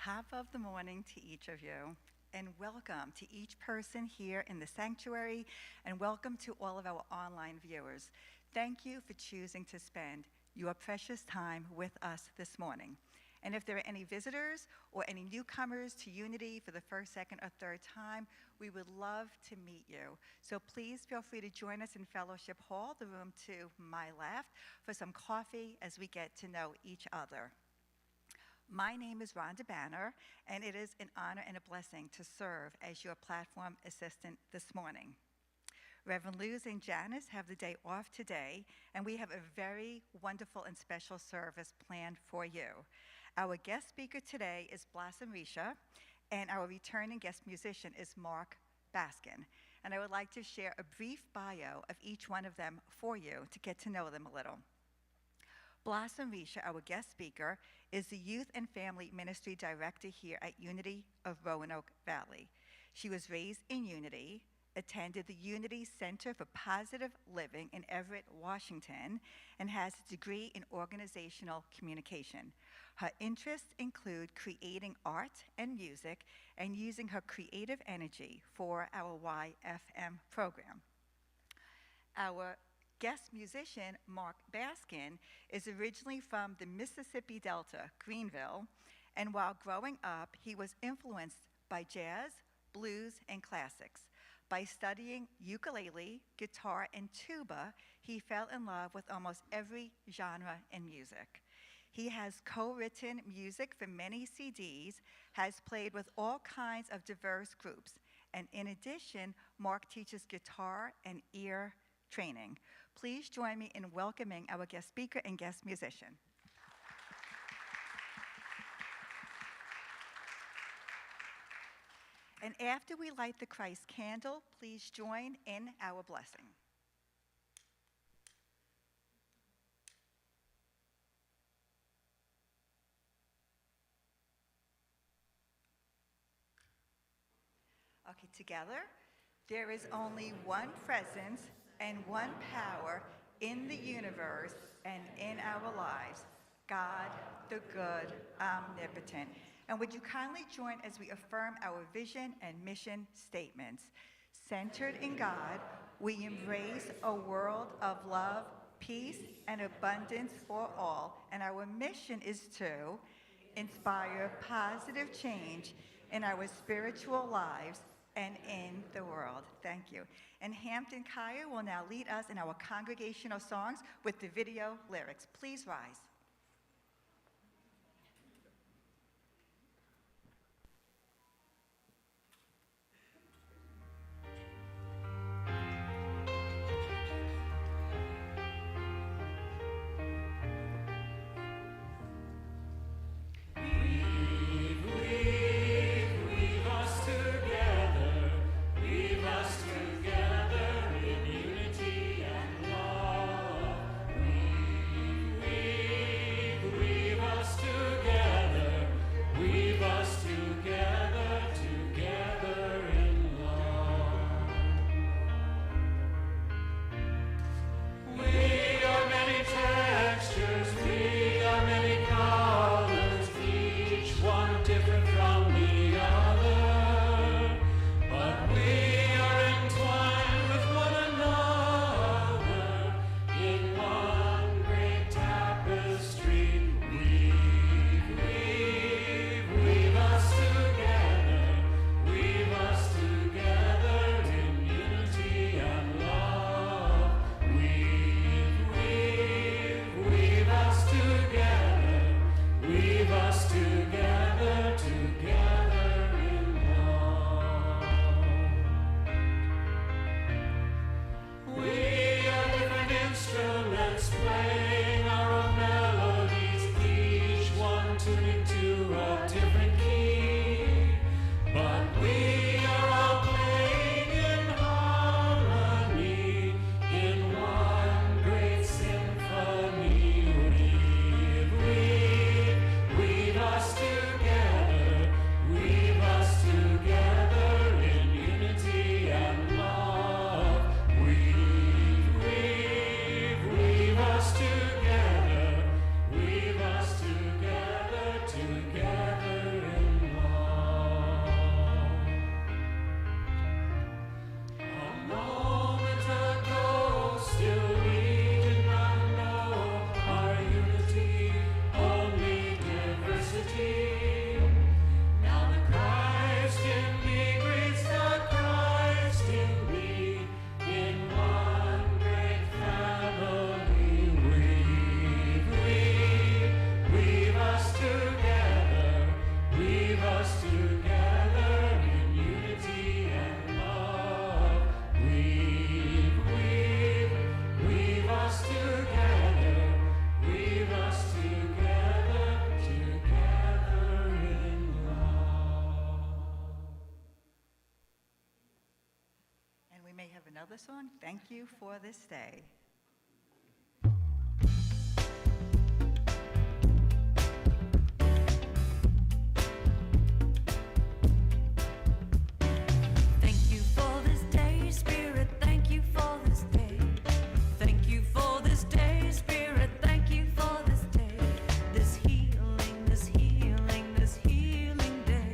Top of the morning to each of you, and welcome to each person here in the sanctuary, and welcome to all of our online viewers. Thank you for choosing to spend your precious time with us this morning. And if there are any visitors or any newcomers to Unity for the first, second, or third time, we would love to meet you. So please feel free to join us in Fellowship Hall, the room to my left, for some coffee as we get to know each other. My name is Rhonda Banner, and it is an honor and a blessing to serve as your platform assistant this morning. Reverend Luz and Janice have the day off today, and we have a very wonderful and special service planned for you. Our guest speaker today is Blossom Risha, and our returning guest musician is Mark Baskin. And I would like to share a brief bio of each one of them for you to get to know them a little. Blossom Risha, our guest speaker, is the Youth and Family Ministry Director here at Unity of Roanoke Valley. She was raised in Unity, attended the Unity Center for Positive Living in Everett, Washington, and has a degree in organizational communication. Her interests include creating art and music and using her creative energy for our YFM program. Our guest musician, Mark Baskin, is originally from the Mississippi Delta, Greenville, and while growing up, he was influenced by jazz, blues, and classics. By studying ukulele, guitar, and tuba, he fell in love with almost every genre in music. He has co-written music for many CDs, has played with all kinds of diverse groups, and in addition, Mark teaches guitar and ear training. Please join me in welcoming our guest speaker and guest musician. And after we light the Christ candle, please join in our blessing. Okay, together. There is only one presence and one power in the universe and in our lives, God, the good, omnipotent. And would you kindly join as we affirm our vision and mission statements? Centered in God, we embrace a world of love, peace, and abundance for all. And our mission is to inspire positive change in our spiritual lives and in the world. Thank you. And Hampton Kaya will now lead us in our congregational songs with the video lyrics. Please rise. We song, Thank You for This Day. Thank you for this day, Spirit, thank you for this day. Thank you for this day, Spirit, thank you for this day. This healing, this healing, this healing day.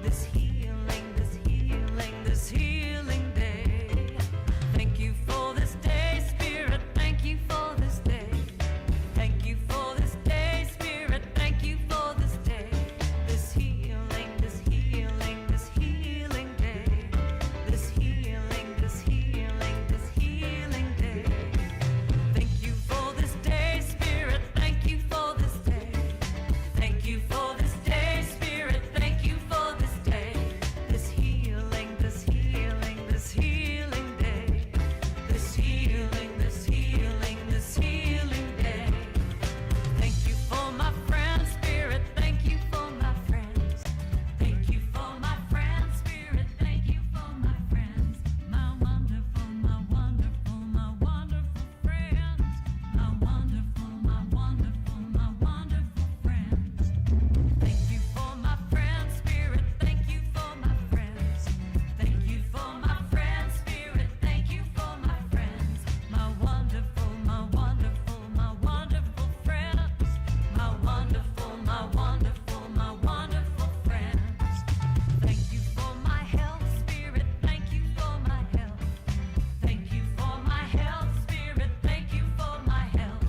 This healing, this healing, this healing day. Thank you for this day, Spirit, thank you for this day. Thank you for this day, Spirit, thank you for this day. This healing, this healing, this healing day. This healing, this healing, this healing day. Thank you for this day, Spirit, thank you for this day. Thank you for this day, Spirit, thank you for this day. This healing, this healing, this healing day. This healing, this healing, this healing day. Thank you for my friends, Spirit, thank you for my friends. Thank you for my friends, Spirit, thank you for my friends. My wonderful, my wonderful, my wonderful friends. My wonderful, my wonderful, my wonderful friends. Thank you for my friends, Spirit, thank you for my friends. Thank you for my friends, Spirit, thank you for my friends. My wonderful, my wonderful, my wonderful friends. My wonderful, my wonderful, my wonderful friends. Thank you for my health, Spirit, thank you for my health. Thank you for my health, Spirit, thank you for my health.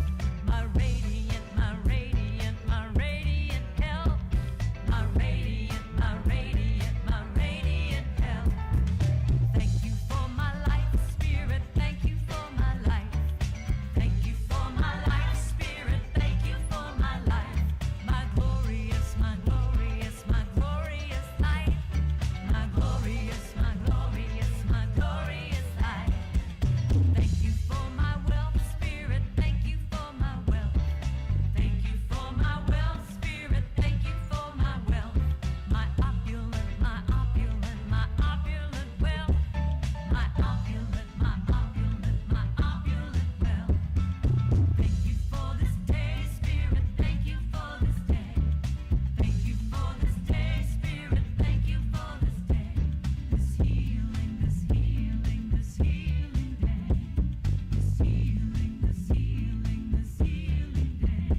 My radiant, my radiant, my radiant health. My radiant, my radiant, my radiant health. Thank you for my life, Spirit, thank you for my life. Thank you for my life, Spirit, thank you for my life. My glorious, my glorious, my glorious life. My glorious, my glorious, my glorious life. Thank you for my wealth, Spirit, thank you for my wealth. Thank you for my wealth, Spirit, thank you for my wealth. My opulent, my opulent, my opulent wealth. My opulent, my opulent, my opulent wealth. Thank you for this day, Spirit, thank you for this day. Thank you for this day, Spirit, thank you for this day. This healing, this healing, this healing day. This healing, this healing, this healing day.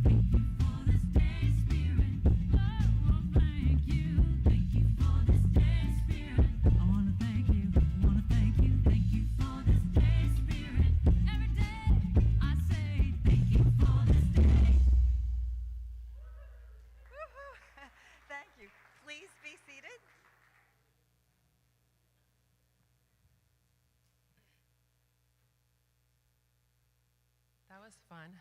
Thank you for this day, Spirit. Oh, thank you. Thank you for this day, Spirit. I want to thank you. Want to thank you. Thank you for this day, Spirit. Every day I say thank you for this day. Woohoo! Thank you. Please be seated. That was fun.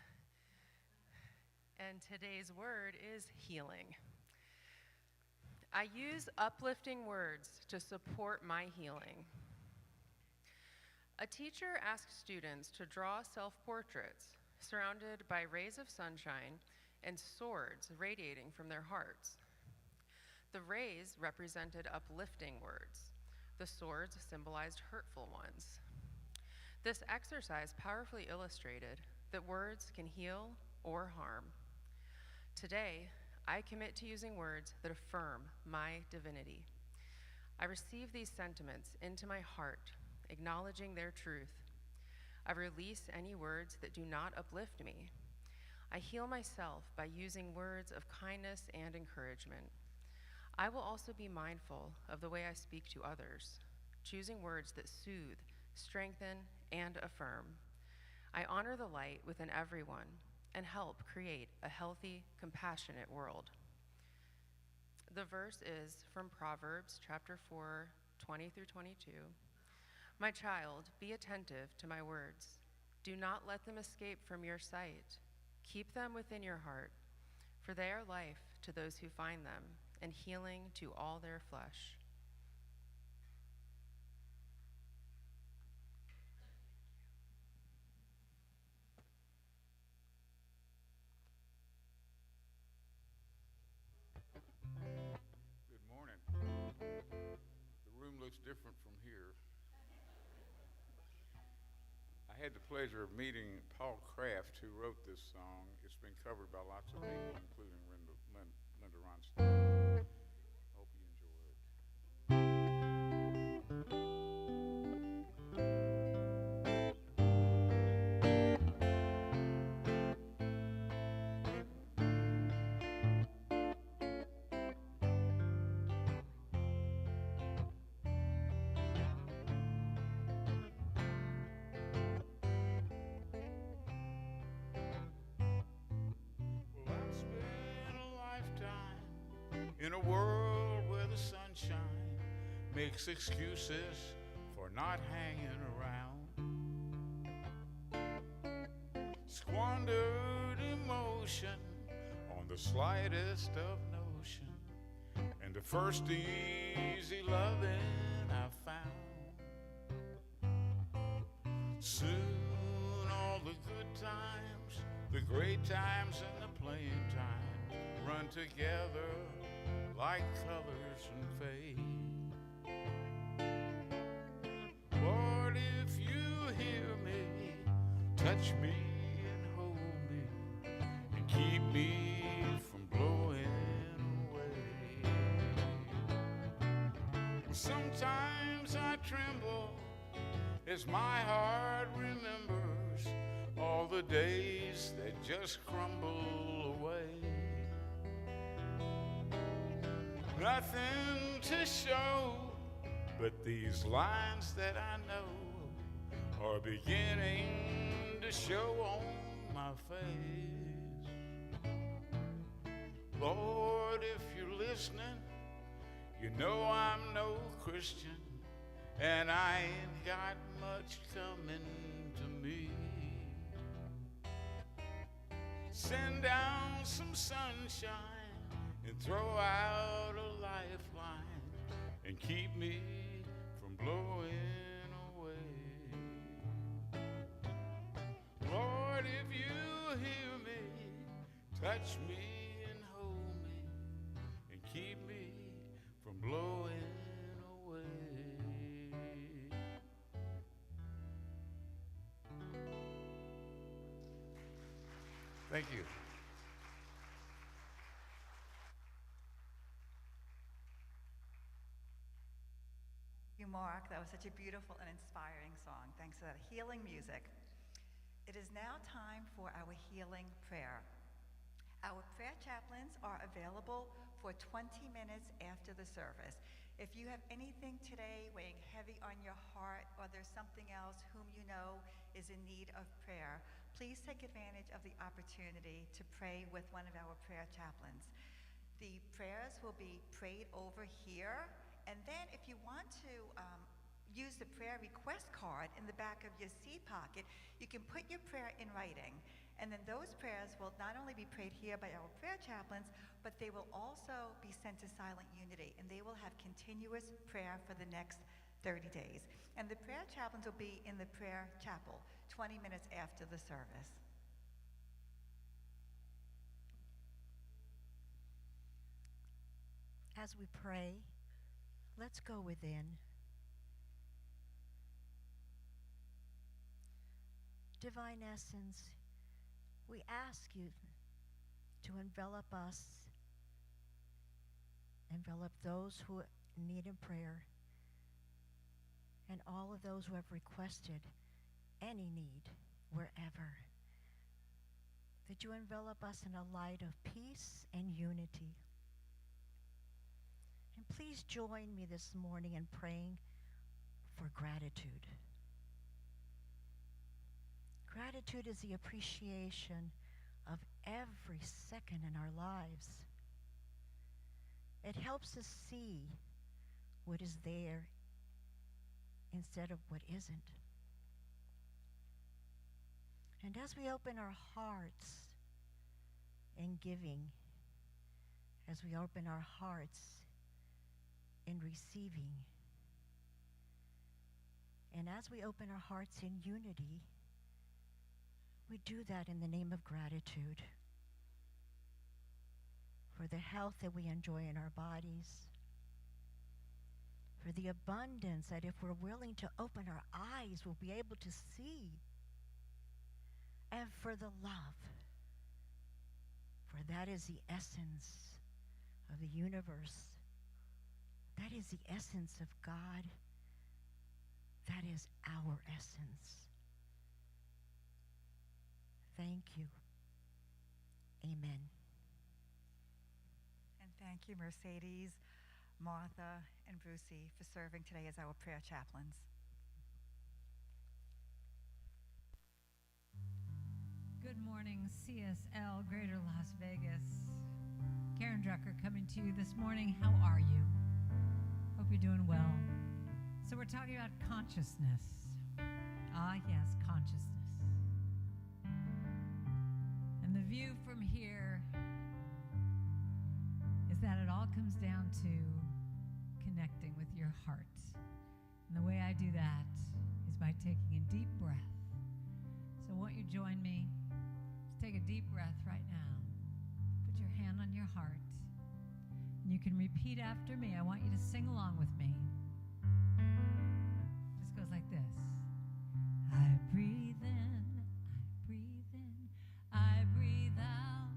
And today's word is healing. I use uplifting words to support my healing. A teacher asked students to draw self-portraits surrounded by rays of sunshine and swords radiating from their hearts. The rays represented uplifting words. The swords symbolized hurtful ones. This exercise powerfully illustrated that words can heal or harm. Today, I commit to using words that affirm my divinity. I receive these sentiments into my heart, acknowledging their truth. I release any words that do not uplift me. I heal myself by using words of kindness and encouragement. I will also be mindful of the way I speak to others, choosing words that soothe, strengthen, and affirm. I honor the light within everyone and help create a healthy, compassionate world. The verse is from Proverbs chapter 4, 20 through 22. My child, be attentive to my words. Do not let them escape from your sight. Keep them within your heart, for they are life to those who find them and healing to all their flesh. Good morning. The room looks different from here. I had the pleasure of meeting Paul Kraft, who wrote this song. It's been covered by lots of people, including Linda Ronstadt. Hope you enjoy it. Well, I've spent a lifetime in a world where the sunshine makes excuses for not hanging around. Squandered emotion on the slightest of notion, and the first easy loving I found. Soon all the good times, the great times and the playing time run together like colors and fade. Lord, if you hear me, touch me and hold me and keep me from blowing away. Sometimes I tremble as my heart remembers all the days that just crumble away. Nothing to show but these lines that I know are beginning to show on my face. Lord, if you're listening, you know I'm no Christian, and I ain't got much coming to me. Send down some sunshine and throw out a lifeline and keep me from blowing away. Lord, if you hear me, touch me and hold me and keep me from blowing away. Thank you. You, Mark. That was such a beautiful and inspiring song. Thanks for that healing music. It is now time for our healing prayer. Our prayer chaplains are available for 20 minutes after the service. If you have anything today weighing heavy on your heart, or there's something else whom you know is in need of prayer, please take advantage of the opportunity to pray with one of our prayer chaplains. The prayers will be prayed over here, and then if you want to use the prayer request card in the back of your seat pocket, you can put your prayer in writing. And then those prayers will not only be prayed here by our prayer chaplains, but they will also be sent to Silent Unity, and they will have continuous prayer for the next 30 days. And the prayer chaplains will be in the prayer chapel 20 minutes after the service. As we pray, let's go within. Divine Essence, we ask you to envelop us, envelop those who need in prayer, and all of those who have requested any need, wherever. That you envelop us in a light of peace and unity. And please join me this morning in praying for gratitude. Gratitude is the appreciation of every second in our lives. It helps us see what is there instead of what isn't. And as we open our hearts in giving, as we open our hearts in receiving, and as we open our hearts in unity, we do that in the name of gratitude for the health that we enjoy in our bodies, for the abundance that if we're willing to open our eyes, we'll be able to see and for the love. For that is the essence of the universe. That is the essence of God. That is our essence. Thank you. Amen. And thank you, Mercedes, Martha, and Brucey, for serving today as our prayer chaplains. Good morning, CSL Greater Las Vegas. Karen Drucker coming to you this morning. How are you? Hope you're doing well. So we're talking about consciousness. Ah, yes, consciousness. And the view from here is that it all comes down to connecting with your heart. And the way I do that is by taking a deep breath. So won't you join me? Just take a deep breath right now. Put your hand on your heart. And you can repeat after me. I want you to sing along with me. Just goes like this. I breathe in, I breathe in, I breathe out.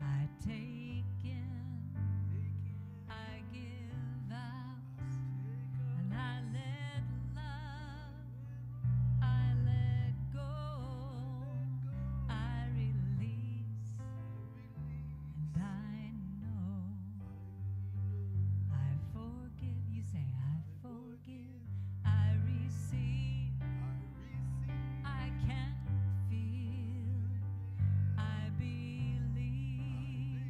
I take in, I give out, and I let love, I let go, I release, and I know, I forgive. You say, I forgive, I receive, I can feel, I believe,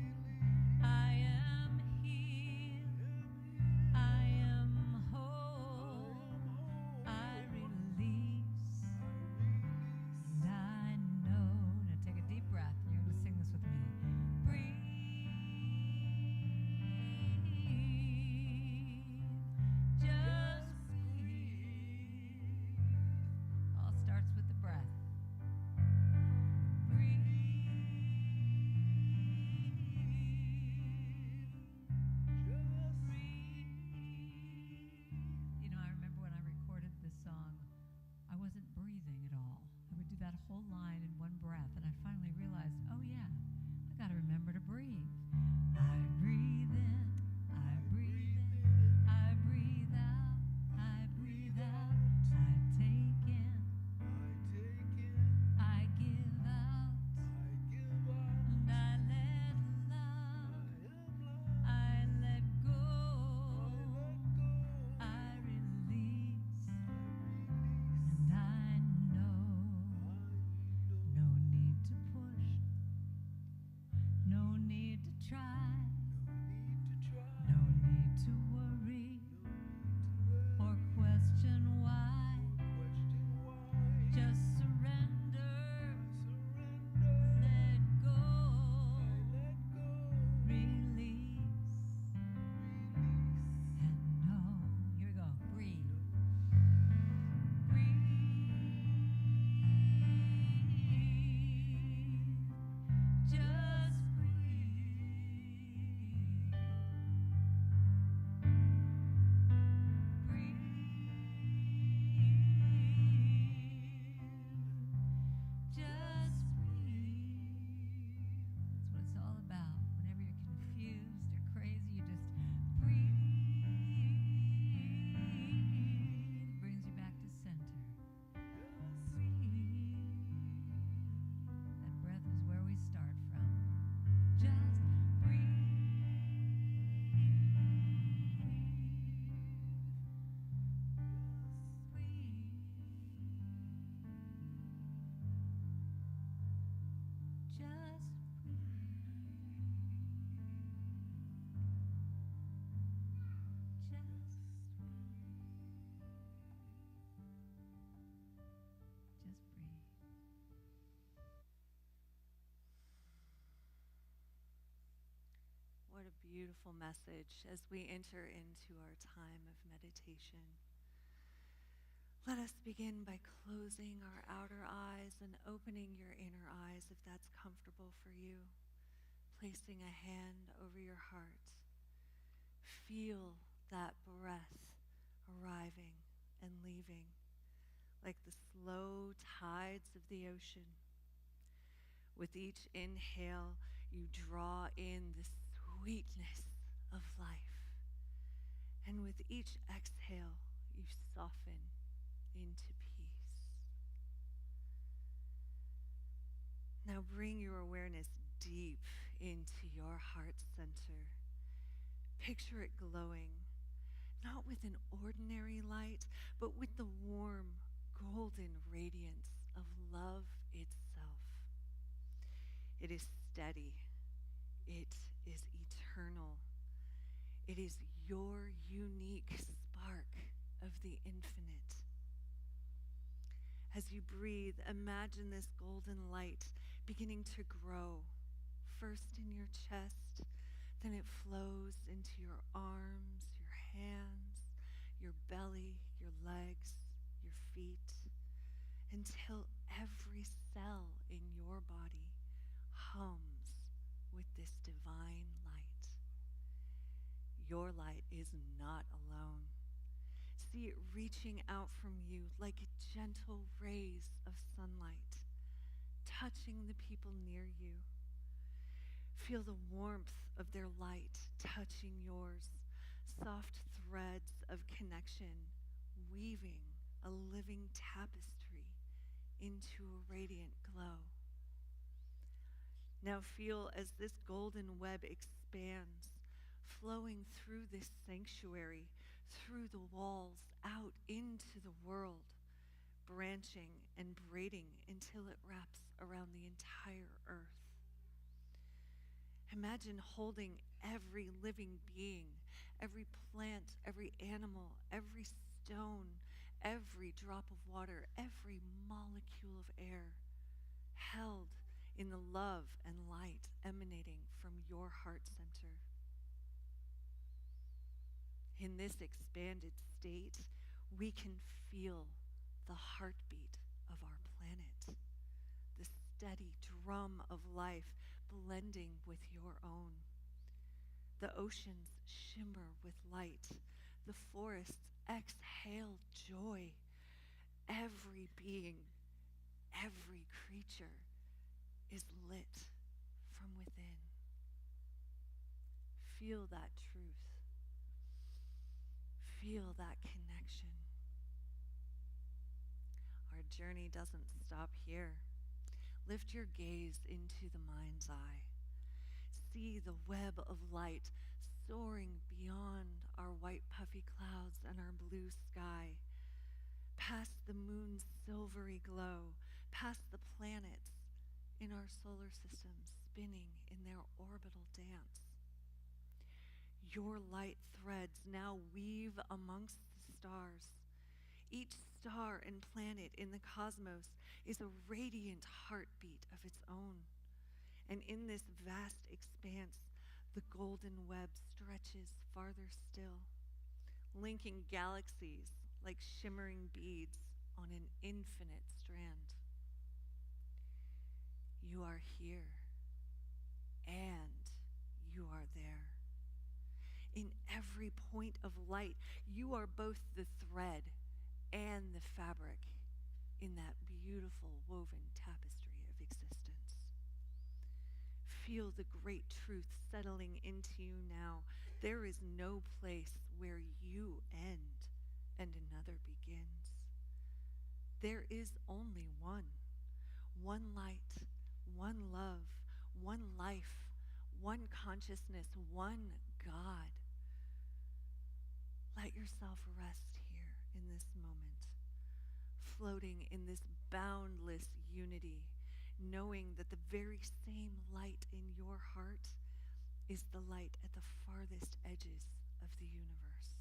I am healed, I am whole, I release, and I know. Now take a deep breath, and you're going to sing this with me. Breathe, just breathe. All starts with the breath. Breathe. Just breathe. You know, I remember when I recorded this song, I wasn't breathing at all. I would do that whole line in one breath, and I finally realized, oh yeah, I got to remember to breathe. I breathe in, I breathe in, I breathe out, I breathe out, I take in, I give out, and I let love, I let go, I release, and I know, no need to push, no need to try, no need to worry or question why. Just surrender, let go, release, and know. Here we go. Breathe. Breathe. Just breathe. Just breathe. That's what it's all about. Whenever you're confused or crazy, you just breathe. It brings you back to center. Breathe. That breath is where we start from. Just breathe. Just breathe. What a beautiful message as we enter into our time of meditation. Let us begin by closing our outer eyes and opening your inner eyes if that's comfortable for you. Placing a hand over your heart. Feel that breath arriving and leaving. like the slow tides of the ocean. With each inhale, you draw in the sweetness of life. And with each exhale, you soften into peace. Now bring your awareness deep into your heart center. Picture it glowing, not with an ordinary light, but with the warm, golden radiance of love itself. It is steady. It is eternal. It is your unique spark of the infinite. As you breathe, imagine this golden light beginning to grow, first in your chest, then it flows into your arms, your hands, your belly, your legs, your feet, until every cell in your body hums with this divine light. Your light is not alone. See it reaching out from you like gentle rays of sunlight, touching the people near you. Feel the warmth of their light touching yours, soft threads of connection weaving a living tapestry into a radiant glow. Now feel as this golden web expands, flowing through this sanctuary, through the walls, out into the world, branching and braiding until it wraps around the entire earth. Imagine holding every living being, every plant, every animal, every stone, every drop of water, every molecule of air, held in the love and light emanating from your heart center. In this expanded state, we can feel the heartbeat of our planet, the steady drum of life blending with your own. The oceans shimmer with light. The forests exhale joy. Every being, every creature is lit from within. Feel that truth. Feel that connection. Our journey doesn't stop here. Lift your gaze into the mind's eye. See the web of light soaring beyond our white puffy clouds and our blue sky, past the moon's silvery glow, past the planets in our solar system spinning in their orbital dance. Your light threads now weave amongst the stars. Each star and planet in the cosmos is a radiant heartbeat of its own. And in this vast expanse, the golden web stretches farther still, linking galaxies like shimmering beads on an infinite strand. You are here, and you are there. In every point of light, you are both the thread and the fabric in that beautiful woven tapestry of existence. Feel the great truth settling into you now. There is no place where you end and another begins. There is only one light, one love, one life, one consciousness, one God. Let yourself rest here in this moment, floating in this boundless unity, knowing that the very same light in your heart is the light at the farthest edges of the universe.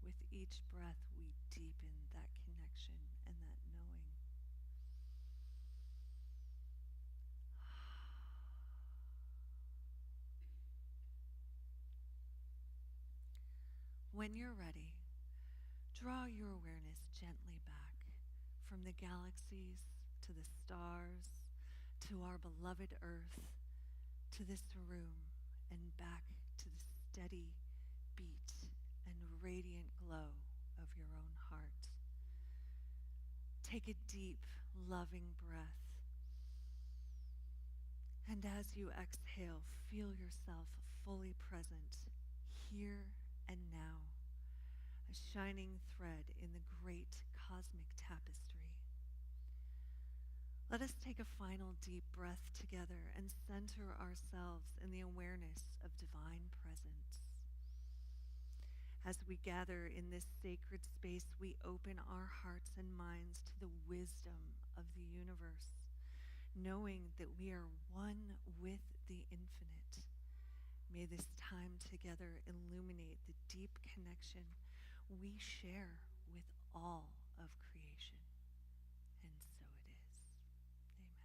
With each breath, we deepen that connection and that knowing. When you're ready, draw your awareness gently back from the galaxies to the stars, to our beloved Earth, to this room, and back steady beat and radiant glow of your own heart. Take a deep, loving breath. And as you exhale, feel yourself fully present here and now, a shining thread in the great cosmic tapestry. Let us take a final deep breath together and center ourselves in the awareness of divine presence. As we gather in this sacred space, we open our hearts and minds to the wisdom of the universe, knowing that we are one with the infinite. May this time together illuminate the deep connection we share with all of creation. And so it is. Amen.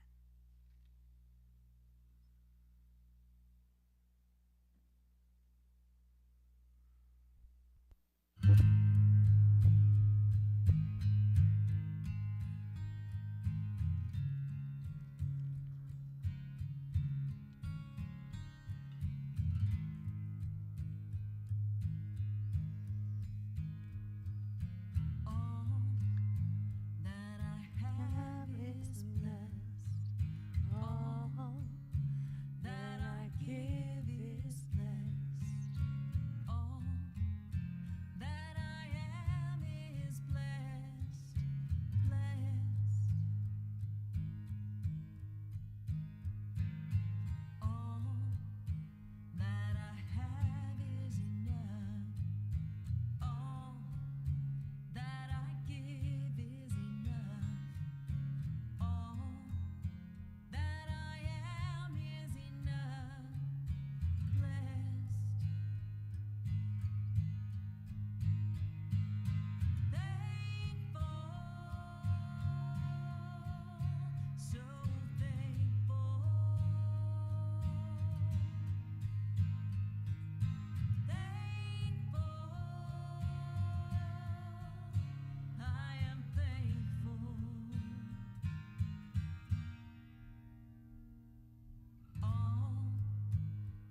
All that I have is blessed. All that I give is blessed. All that I am is blessed, blessed. All that I have is enough. All that I give is enough. All that I am is enough. Blessed, thankful, so thankful, thankful. I am thankful. All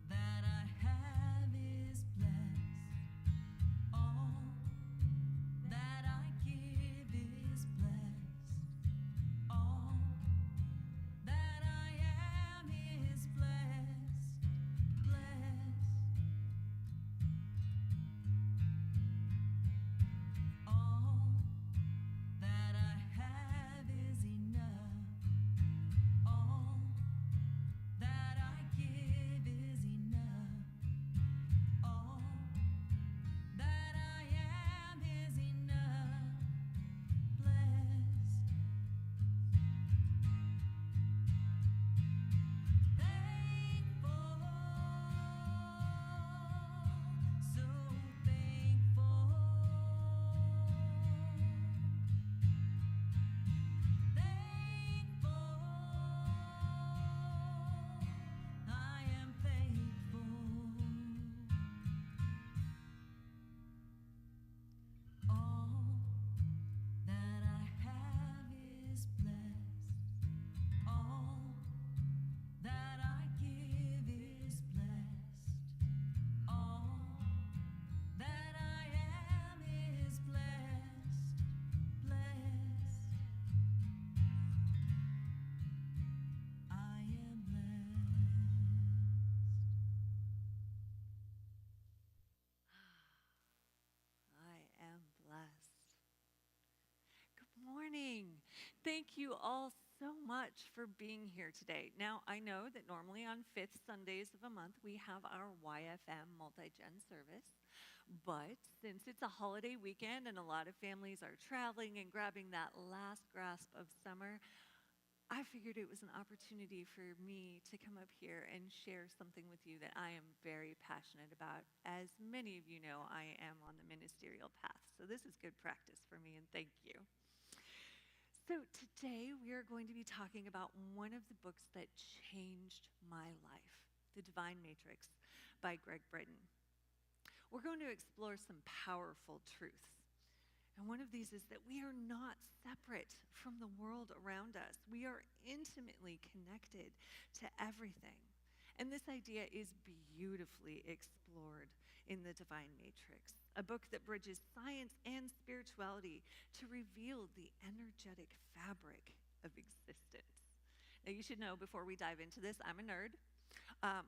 that I have is blessed. All that I give is blessed. All that I am is blessed, blessed. All that I have is enough. All that I give is enough. All that I am is enough. Blessed, thankful, so thankful, thankful. I am thankful. All that I have is blessed. All that I give is blessed. All that I am is blessed, blessed. I am blessed. I am blessed. Good morning. Thank you all so much for being here today. Now, I know that normally on 5th Sundays of a month we have our YFM multi-gen service, but since it's a holiday weekend and a lot of families are traveling and grabbing that last grasp of summer, I figured it was an opportunity for me to come up here and share something with you that I am very passionate about. As many of you know, I am on the ministerial path, so this is good practice for me, and thank you. So today we are going to be talking about one of the books that changed my life, The Divine Matrix by Greg Britton. We're going to explore some powerful truths. And one of these is that we are not separate from the world around us. We are intimately connected to everything. And this idea is beautifully explored in the Divine Matrix, a book that bridges science and spirituality to reveal the energetic fabric of existence. Now, you should know before we dive into this, I'm a nerd.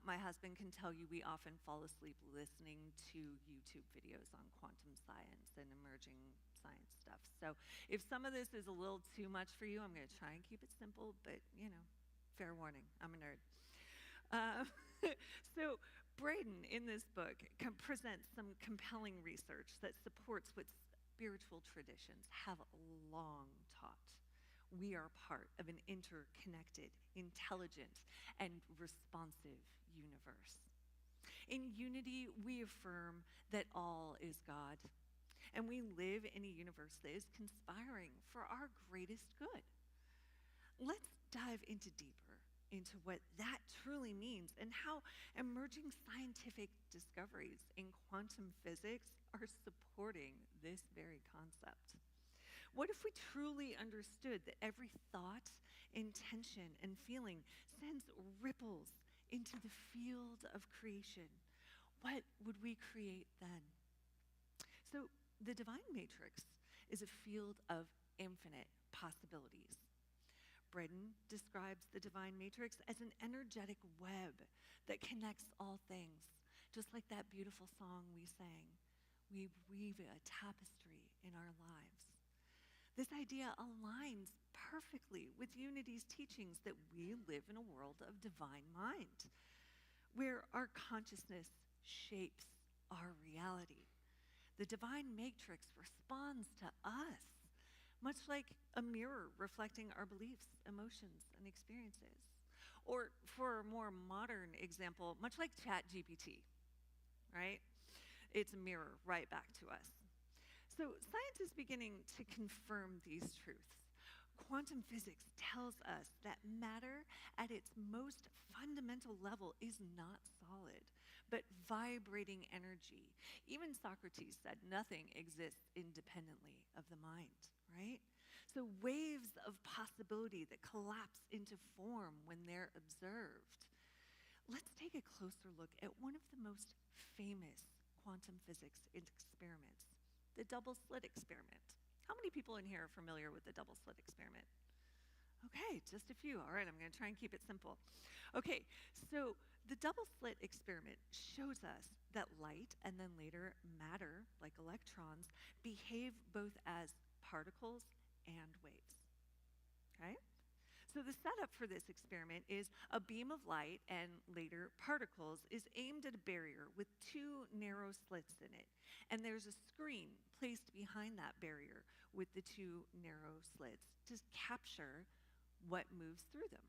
My husband can tell you we often fall asleep listening to YouTube videos on quantum science and emerging science stuff. So if some of this is a little too much for you, I'm going to try and keep it simple, but, fair warning, I'm a nerd. So Braden, in this book, presents some compelling research that supports what spiritual traditions have long taught. We are part of an interconnected, intelligent, and responsive universe. In Unity, we affirm that all is God, and we live in a universe that is conspiring for our greatest good. Let's dive deeper into what that truly means and how emerging scientific discoveries in quantum physics are supporting this very concept. What if we truly understood that every thought, intention, and feeling sends ripples into the field of creation? What would we create then? So, the Divine Matrix is a field of infinite possibilities. Braden describes the Divine Matrix as an energetic web that connects all things, just like that beautiful song we sang. We weave a tapestry in our lives. This idea aligns perfectly with Unity's teachings that we live in a world of divine mind, where our consciousness shapes our reality. The Divine Matrix responds to us, much like a mirror reflecting our beliefs, emotions, and experiences. Or for a more modern example, much like ChatGPT, right? It's a mirror right back to us. So science is beginning to confirm these truths. Quantum physics tells us that matter at its most fundamental level is not solid, but vibrating energy. Even Socrates said nothing exists independently of the mind, right? So waves of possibility that collapse into form when they're observed. Let's take a closer look at one of the most famous quantum physics experiments, the double slit experiment. How many people in here are familiar with the double slit experiment? Okay, just a few. All right, I'm going to try and keep it simple. Okay, so the double slit experiment shows us that light and then later matter, like electrons, behave both as particles and waves. Okay? So the setup for this experiment is a beam of light and later particles is aimed at a barrier with two narrow slits in it. And there's a screen placed behind that barrier with the two narrow slits to capture what moves through them.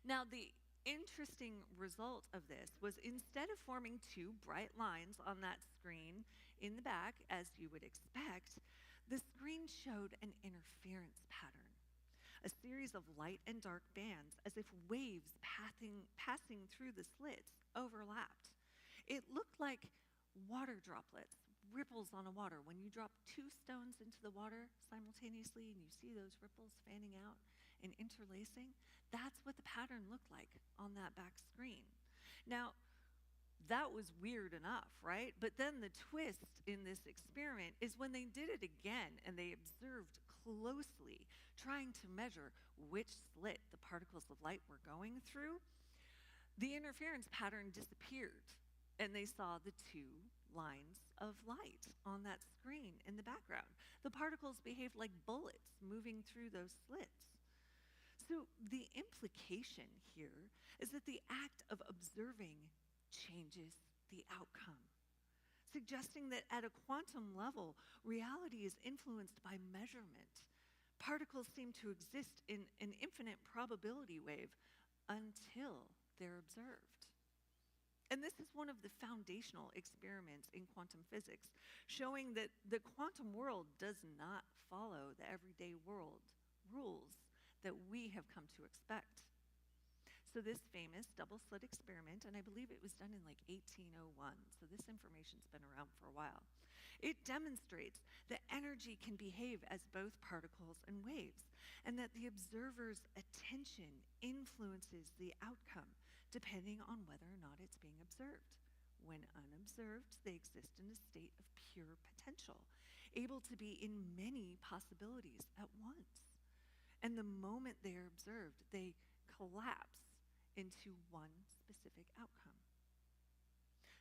Now, the interesting result of this was instead of forming two bright lines on that screen in the back, as you would expect, the screen showed an interference pattern. A series of light and dark bands, as if waves passing through the slits, overlapped. It looked like water droplets, ripples on a water. When you drop two stones into the water simultaneously and you see those ripples fanning out and interlacing, that's what the pattern looked like on that back screen. Now, that was weird enough, right? But then the twist in this experiment is when they did it again and they observed closely, trying to measure which slit the particles of light were going through, the interference pattern disappeared and they saw the two lines of light on that screen in the background. The particles behaved like bullets moving through those slits. So the implication here is that the act of observing changes the outcome, suggesting that at a quantum level, reality is influenced by measurement. Particles seem to exist in an infinite probability wave until they're observed. And this is one of the foundational experiments in quantum physics, showing that the quantum world does not follow the everyday world rules that we have come to expect. So this famous double slit experiment, and I believe it was done in like 1801, so this information's been around for a while. It demonstrates that energy can behave as both particles and waves, and that the observer's attention influences the outcome depending on whether or not it's being observed. When unobserved, they exist in a state of pure potential, able to be in many possibilities at once. And the moment they are observed, they collapse into one specific outcome.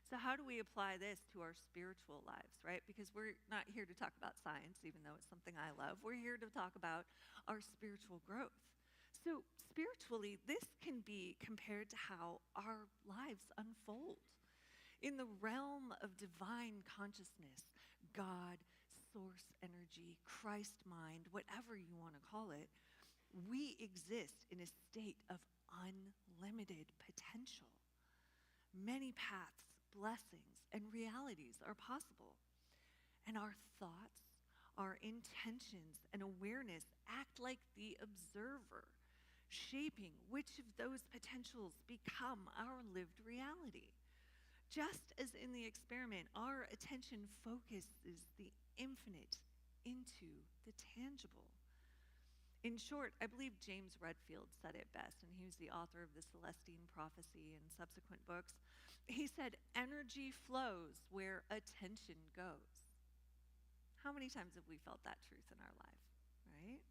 So how do we apply this to our spiritual lives, right? Because we're not here to talk about science, even though it's something I love. We're here to talk about our spiritual growth. So spiritually, this can be compared to how our lives unfold. In the realm of divine consciousness, God, source energy, Christ mind, whatever you want to call it, we exist in a state of unlimited potential. Many paths, blessings, and realities are possible. And our thoughts, our intentions, and awareness act like the observer, shaping which of those potentials become our lived reality. Just as in the experiment, our attention focuses the infinite into the tangible. In short, I believe James Redfield said it best, and he was the author of the Celestine Prophecy and subsequent books. He said, energy flows where attention goes. How many times have we felt that truth in our life, right?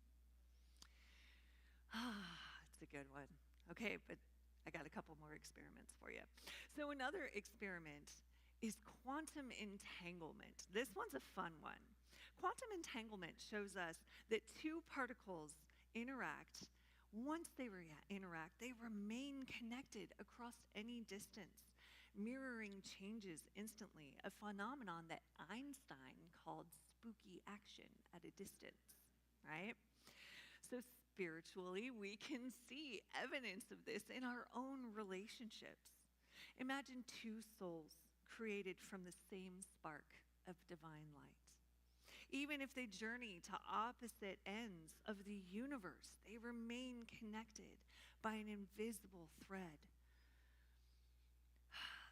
It's a good one. Okay, but I got a couple more experiments for you. So another experiment is quantum entanglement. This one's a fun one. Quantum entanglement shows us that two particles interact. Once they interact, they remain connected across any distance, mirroring changes instantly, a phenomenon that Einstein called spooky action at a distance, right? So spiritually, we can see evidence of this in our own relationships. Imagine two souls created from the same spark of divine light. Even if they journey to opposite ends of the universe, they remain connected by an invisible thread.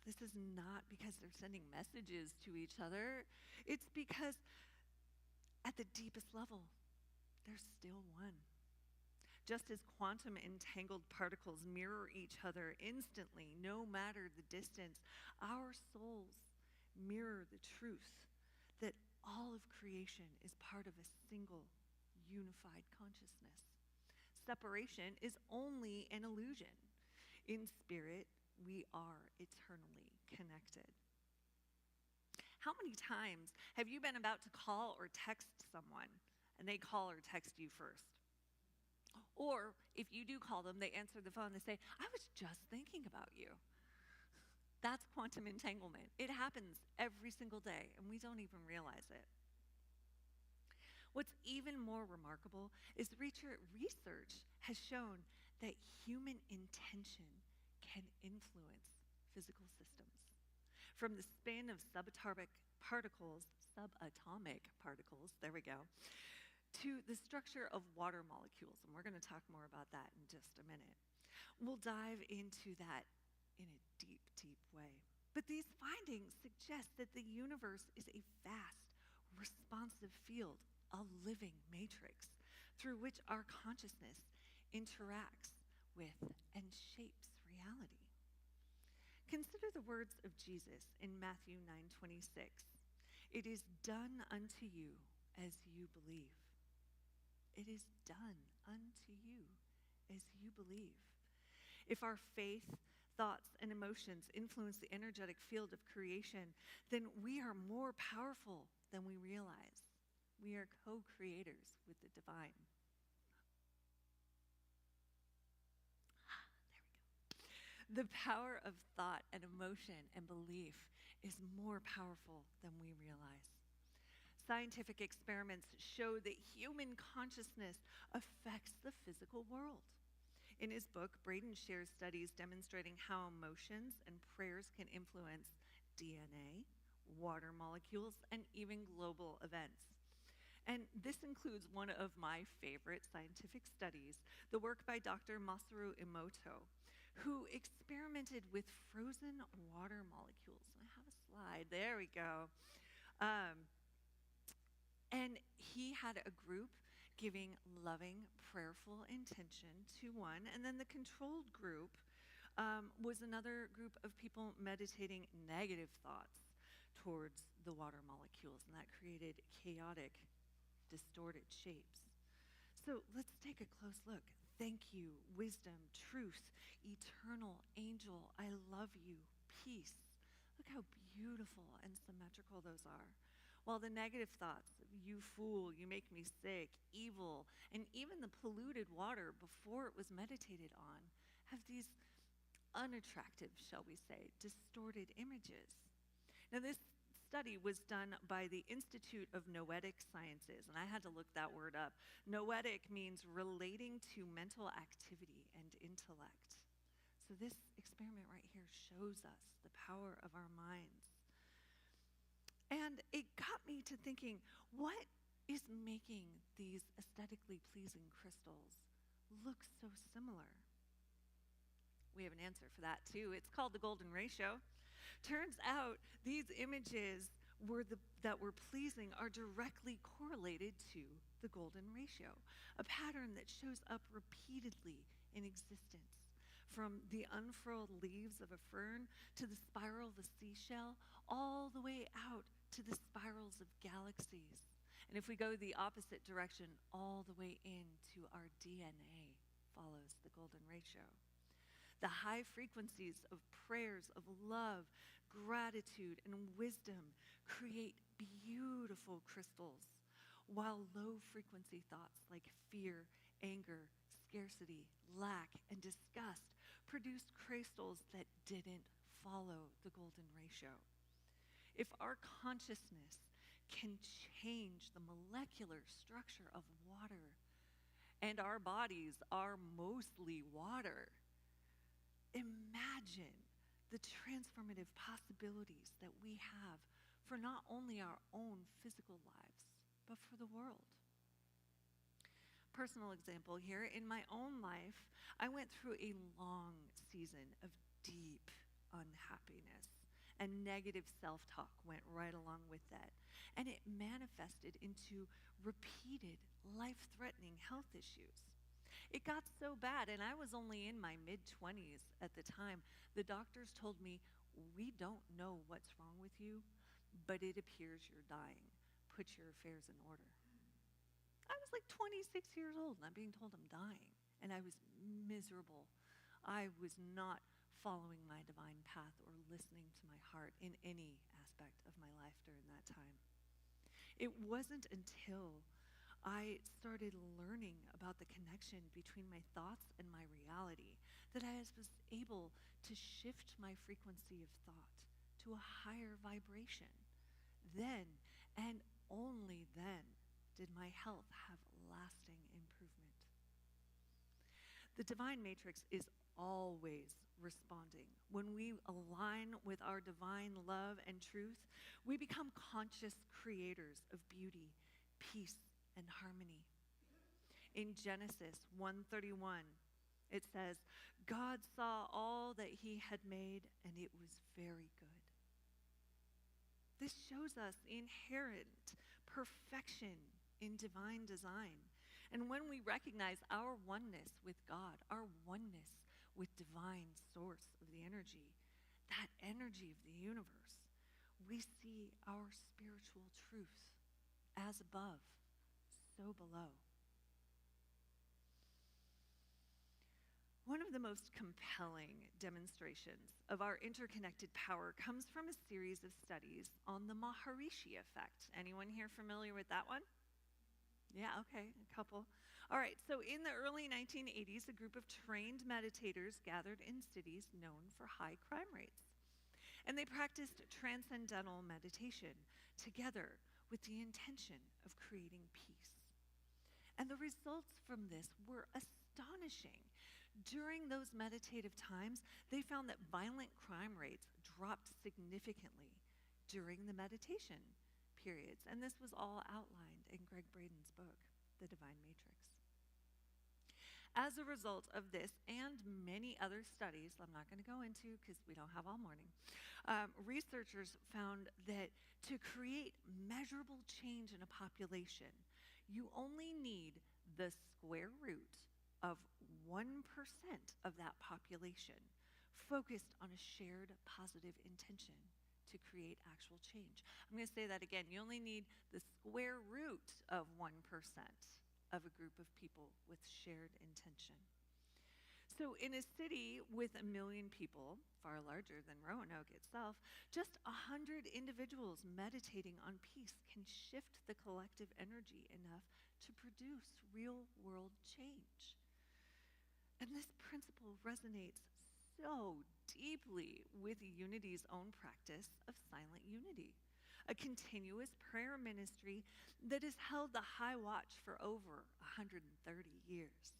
This is not because they're sending messages to each other. It's because at the deepest level, they're still one. Just as quantum entangled particles mirror each other instantly, no matter the distance, our souls mirror the truth that all of creation is part of a single, unified consciousness. Separation is only an illusion. In spirit, we are eternally connected. How many times have you been about to call or text someone and they call or text you first? Or if you do call them, they answer the phone, they say, I was just thinking about you. That's quantum entanglement. It happens every single day, and we don't even realize it. What's even more remarkable is research has shown that human intention can influence physical systems. From the spin of subatomic particles, there we go, to the structure of water molecules, and we're going to talk more about that in just a minute. We'll dive into that in a deep, deep way. But these findings suggest that the universe is a vast, responsive field, a living matrix, through which our consciousness interacts with and shapes reality. Consider the words of Jesus in Matthew 9:26. It is done unto you as you believe. It is done unto you as you believe. If our faith, thoughts, and emotions influence the energetic field of creation, then we are more powerful than we realize. We are co-creators with the divine. There we go. The power of thought and emotion and belief is more powerful than we realize. Scientific experiments show that human consciousness affects the physical world. In his book, Braden shares studies demonstrating how emotions and prayers can influence DNA, water molecules, and even global events. And this includes one of my favorite scientific studies, the work by Dr. Masaru Emoto, who experimented with frozen water molecules. I have a slide, there we go. And he had a group giving loving, prayerful intention to one, and then the controlled group was another group of people meditating negative thoughts towards the water molecules, and that created chaotic, distorted shapes. So let's take a close look. Thank you, wisdom, truth, eternal angel, I love you, peace. Look how beautiful and symmetrical those are. While the negative thoughts, you fool, you make me sick, evil, and even the polluted water before it was meditated on, have these unattractive, shall we say, distorted images. Now, this study was done by the Institute of Noetic Sciences, and I had to look that word up. Noetic means relating to mental activity and intellect. So this experiment right here shows us the power of our minds. And it got me to thinking, what is making these aesthetically pleasing crystals look so similar? We have an answer for that too. It's called the golden ratio. Turns out these images that were pleasing are directly correlated to the golden ratio, a pattern that shows up repeatedly in existence. From the unfurled leaves of a fern to the spiral of a seashell, all the way out to the spirals of galaxies. And if we go the opposite direction, all the way into our DNA follows the golden ratio. The high frequencies of prayers of love, gratitude, and wisdom create beautiful crystals, while low frequency thoughts like fear, anger, scarcity, lack, and disgust produced crystals that didn't follow the golden ratio. If our consciousness can change the molecular structure of water, and our bodies are mostly water, imagine the transformative possibilities that we have for not only our own physical lives, but for the world. Personal example here, in my own life, I went through a long season of deep unhappiness, and negative self-talk went right along with that. And it manifested into repeated life-threatening health issues. It got so bad, and I was only in my mid-20s at the time. The doctors told me, we don't know what's wrong with you, but it appears you're dying. Put your affairs in order. I was like 26 years old, and I'm being told I'm dying, and I was miserable. I was not following my divine path or listening to my heart in any aspect of my life during that time. It wasn't until I started learning about the connection between my thoughts and my reality that I was able to shift my frequency of thought to a higher vibration. Then, and only then, did my health have lasting improvement. The divine matrix is always responding. When we align with our divine love and truth, we become conscious creators of beauty, peace, and harmony. In Genesis 1:31, it says, God saw all that he had made, and it was very good. This shows us inherent perfection in divine design. And when we recognize our oneness with God, our oneness with divine source of the energy, that energy of the universe, we see our spiritual truth as above, so below. One of the most compelling demonstrations of our interconnected power comes from a series of studies on the Maharishi effect. Anyone here familiar with that one? Yeah, okay, a couple. All right, so in the early 1980s, a group of trained meditators gathered in cities known for high crime rates. And they practiced transcendental meditation together with the intention of creating peace. And the results from this were astonishing. During those meditative times, they found that violent crime rates dropped significantly during the meditation periods. And this was all outlined in Greg Braden's book, The Divine Matrix. As a result of this and many other studies, I'm not going to go into because we don't have all morning, researchers found that to create measurable change in a population, you only need the square root of 1% of that population focused on a shared positive intention to create actual change. I'm going to say that again. You only need the square root of 1% of a group of people with shared intention. So in a city with 1 million people, far larger than Roanoke itself, just 100 individuals meditating on peace can shift the collective energy enough to produce real-world change. And this principle resonates so deeply with Unity's own practice of silent unity, a continuous prayer ministry that has held the high watch for over 130 years.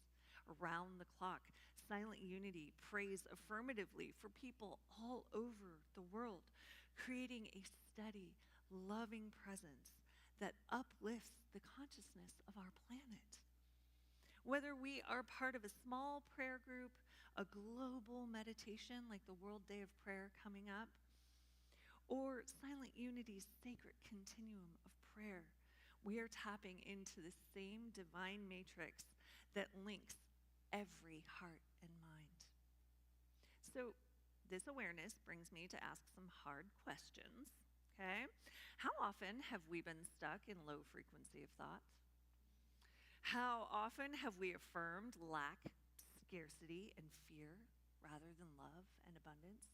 Around the clock, Silent Unity prays affirmatively for people all over the world, creating a steady, loving presence that uplifts the consciousness of our planet. Whether we are part of a small prayer group, a global meditation like the World Day of Prayer coming up, or Silent Unity's sacred continuum of prayer, we are tapping into the same divine matrix that links every heart and mind. So this awareness brings me to ask some hard questions, okay? How often have we been stuck in low frequency of thought? How often have we affirmed lack, scarcity, and fear rather than love and abundance?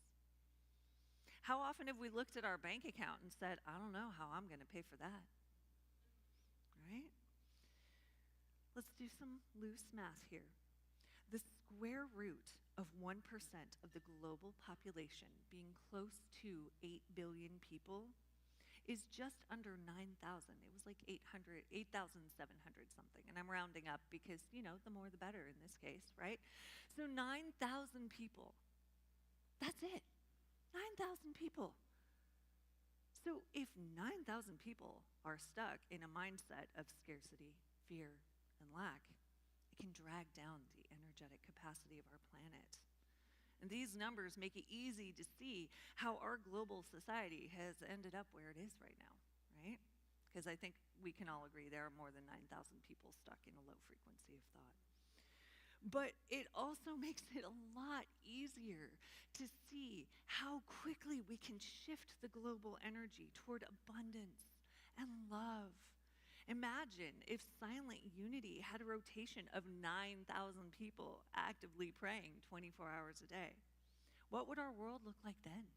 How often have we looked at our bank account and said, I don't know how I'm going to pay for that? Right? Let's do some loose math here. The square root of 1% of the global population, being close to 8 billion people, is just under 9,000. It was like 8,700 something. And I'm rounding up because, the more the better in this case, right? So 9,000 people. That's it. 9,000 people. So if 9,000 people are stuck in a mindset of scarcity, fear, and lack, it can drag down the energetic capacity of our planet. And these numbers make it easy to see how our global society has ended up where it is right now, right? Because I think we can all agree there are more than 9,000 people stuck in a low frequency of thought. But it also makes it a lot easier to see how quickly we can shift the global energy toward abundance and love. Imagine if Silent Unity had a rotation of 9,000 people actively praying 24 hours a day. What would our world look like then?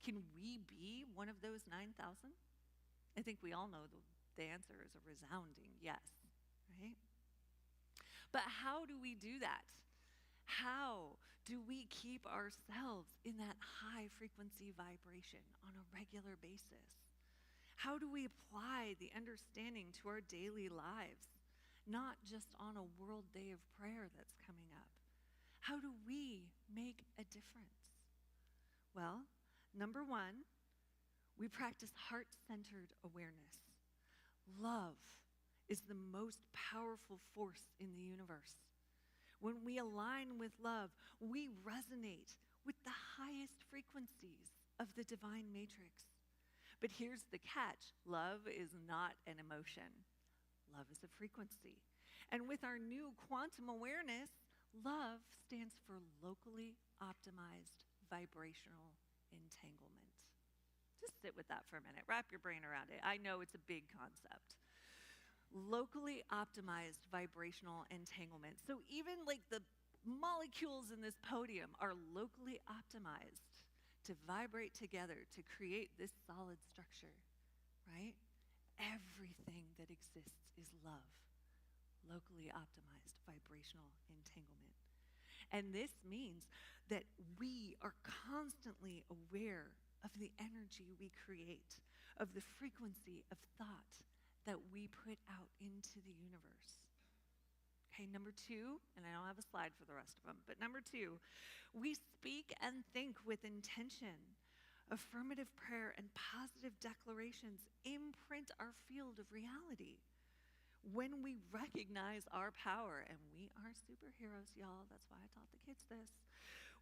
Can we be one of those 9,000? I think we all know the answer is a resounding yes, right? But how do we do that? How do we keep ourselves in that high frequency vibration on a regular basis? How do we apply the understanding to our daily lives, not just on a World Day of Prayer that's coming up? How do we make a difference? Well, number one, we practice heart-centered awareness. Love is the most powerful force in the universe. When we align with love, we resonate with the highest frequencies of the divine matrix. But here's the catch. Love is not an emotion. Love is a frequency. And with our new quantum awareness, love stands for locally optimized vibrational entanglement. Just sit with that for a minute. Wrap your brain around it. I know it's a big concept. Locally optimized vibrational entanglement. So even like the molecules in this podium are locally optimized to vibrate together to create this solid structure, right? Everything that exists is love, locally optimized vibrational entanglement. And this means that we are constantly aware of the energy we create, of the frequency of thought that we put out into the universe. Okay, number two, and I don't have a slide for the rest of them, but number two, we speak and think with intention. Affirmative prayer and positive declarations imprint our field of reality. When we recognize our power, and we are superheroes, y'all, that's why I taught the kids this.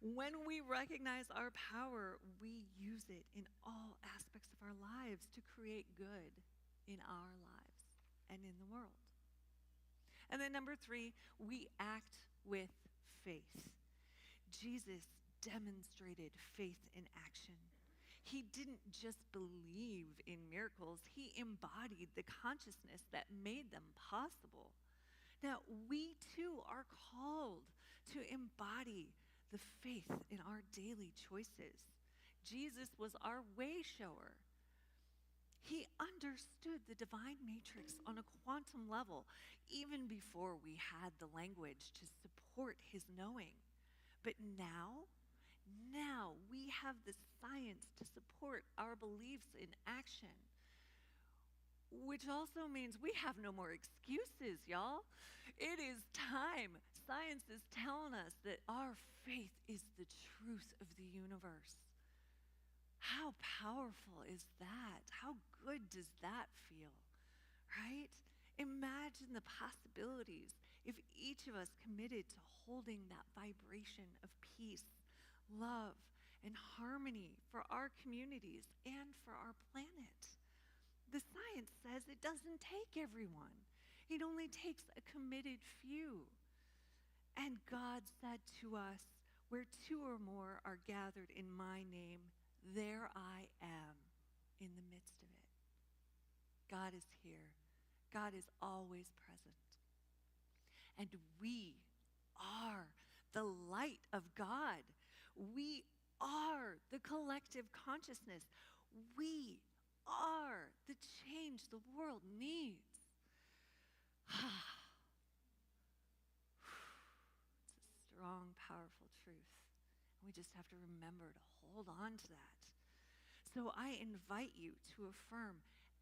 When we recognize our power, we use it in all aspects of our lives to create good in our lives and in the world. And then number three, we act with faith. Jesus demonstrated faith in action. He didn't just believe in miracles, he embodied the consciousness that made them possible. Now, we too are called to embody the faith in our daily choices. Jesus was our way shower. He understood the divine matrix on a quantum level even before we had the language to support his knowing. But now we have the science to support our beliefs in action, which also means we have no more excuses, y'all. It is time. Science is telling us that our faith is the truth of the universe. How powerful is that? How good does that feel, right? Imagine the possibilities if each of us committed to holding that vibration of peace, love, and harmony for our communities and for our planet. The science says it doesn't take everyone. It only takes a committed few. And God said to us, where two or more are gathered in my name, there I am in the midst of it. God is here. God is always present. And we are the light of God. We are the collective consciousness. We are the change the world needs. It's a strong, powerful truth. We just have to remember to hold on to that. So I invite you to affirm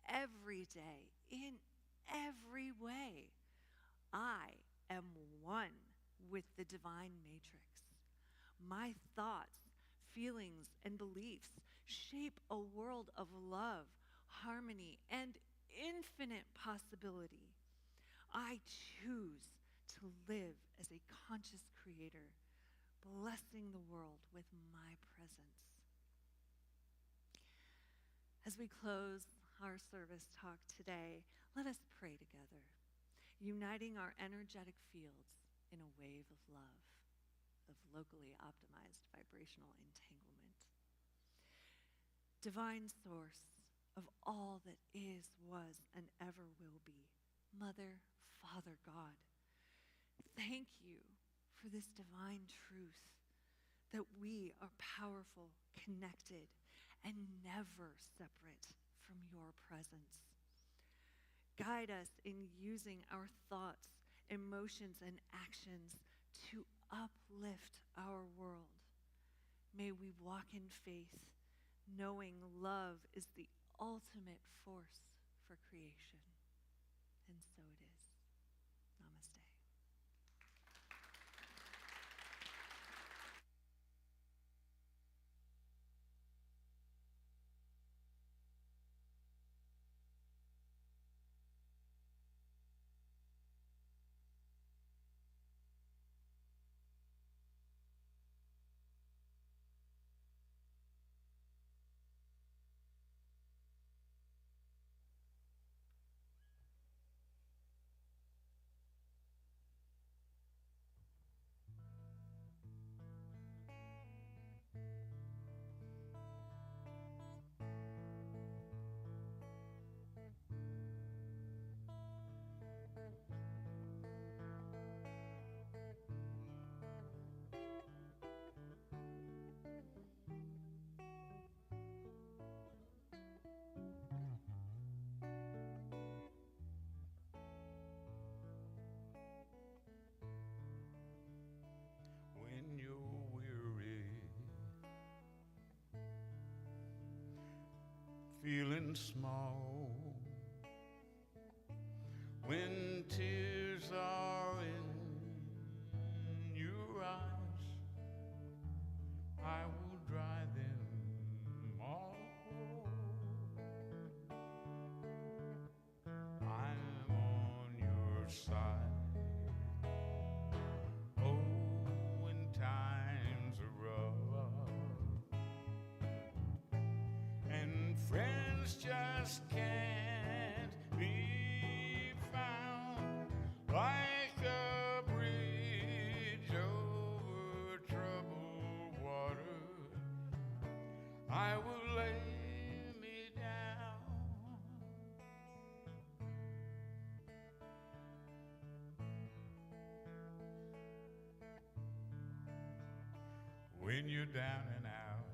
every day, in every way, I am one with the divine matrix. My thoughts, feelings, and beliefs shape a world of love, harmony, and infinite possibility. I choose to live as a conscious creator, blessing the world with my presence. As we close our service talk today, let us pray together, uniting our energetic fields in a wave of love, of locally optimized vibrational entanglement. Divine source of all that is, was, and ever will be, Mother, Father, God, thank you for this divine truth that we are powerful, connected, and never separate from your presence. Guide us in using our thoughts, emotions, and actions to uplift our world. May we walk in faith, knowing love is the ultimate force for creation. And so it is. Namaste. When you're weary, feeling small, when tears are in your eyes, I will dry them all. I'm on your side. Oh, when times are rough and friends just can't be found, like a bridge over troubled water, I will lay me down. When you're down and out,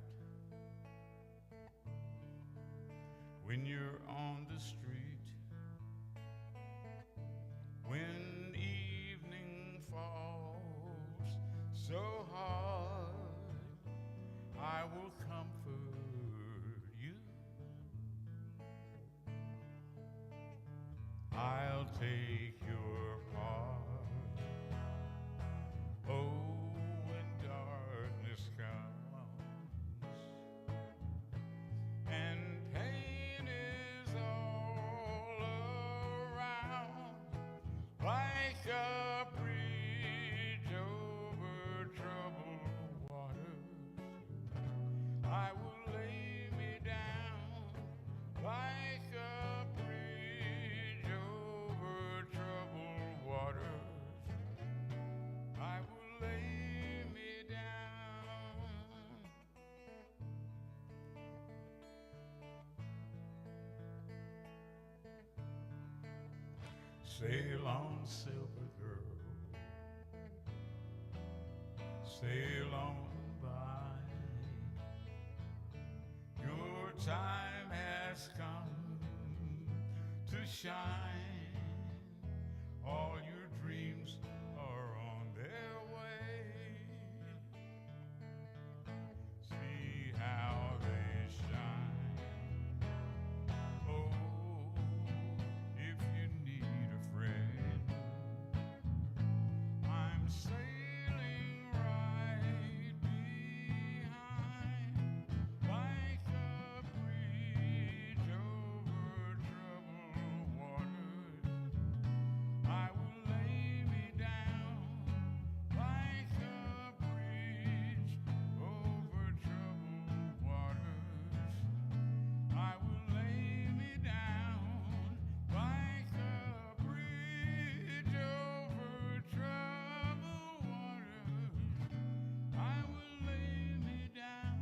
when you're on the street, when evening falls so hard, I will comfort you. I'll take your part. Oh, when darkness comes and pain is all around, like a bridge over troubled waters, I will lay me down like a bridge over troubled waters. I will lay me down. Sail on, silver girl, sail on by. Your time has come to shine. All your dreams are on their way. See how they shine. Oh, if you need a friend, I'm sailing right behind, like a bridge over troubled waters. I will lay me down like a bridge over troubled waters. I will lay me down like a bridge over troubled waters. I will lay me down.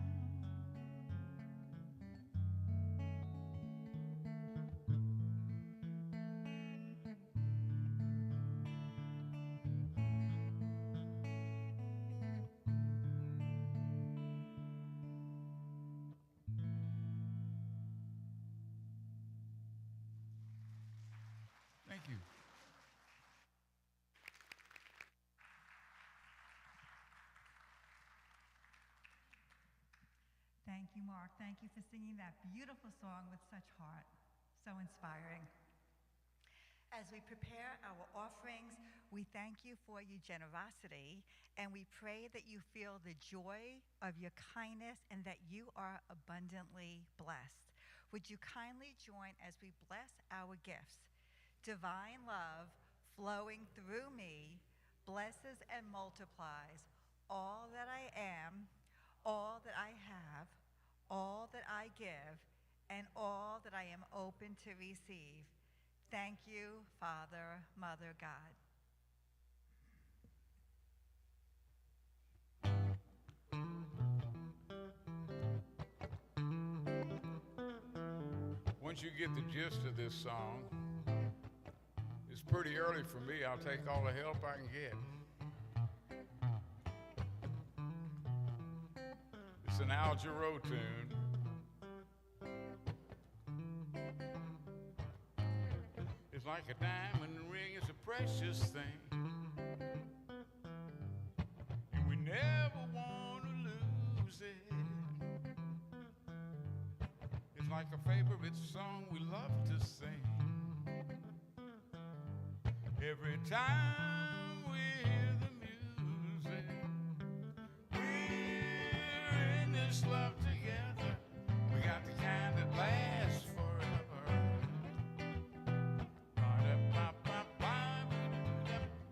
Thank you. Thank you, Mark. Thank you for singing that beautiful song with such heart. So inspiring. As we prepare our offerings, we thank you for your generosity, and we pray that you feel the joy of your kindness and that you are abundantly blessed. Would you kindly join as we bless our gifts? Divine love flowing through me blesses and multiplies all that I am, all that I have, all that I give, and all that I am open to receive. Thank you, Father, Mother, God. Once you get the gist of this song, it's pretty early for me. I'll take all the help I can get. It's an Al Jarreau tune. It's like a diamond ring, it's a precious thing. And we never want to lose it. It's like a favorite song we love to sing. Every time we hear the music, we're in this love together. We got the kind that lasts forever.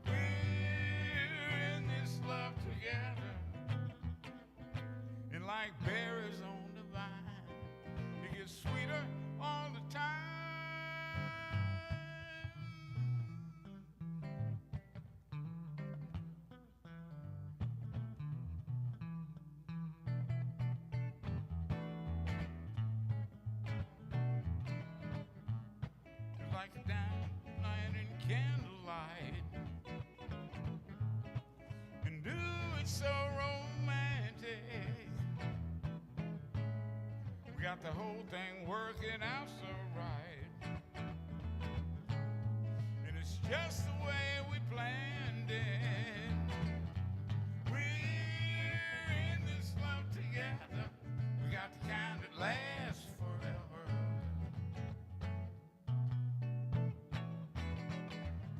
We're in this love together. And like berries on the vine, it gets sweeter all the time. like a diamond in candlelight, and do it so romantic. We got the whole thing working out so right, and it's just the way we planned it. We're in this love together. We got the kind that lasts forever.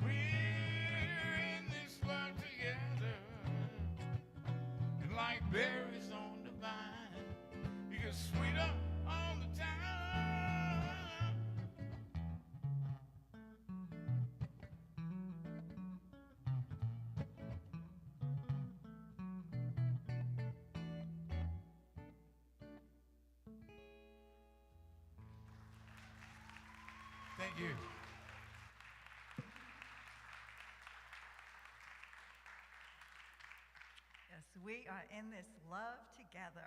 We're in this love together, and like berries on the vine, you get sweeter all the time. Thank you. Yes, we are in this love together.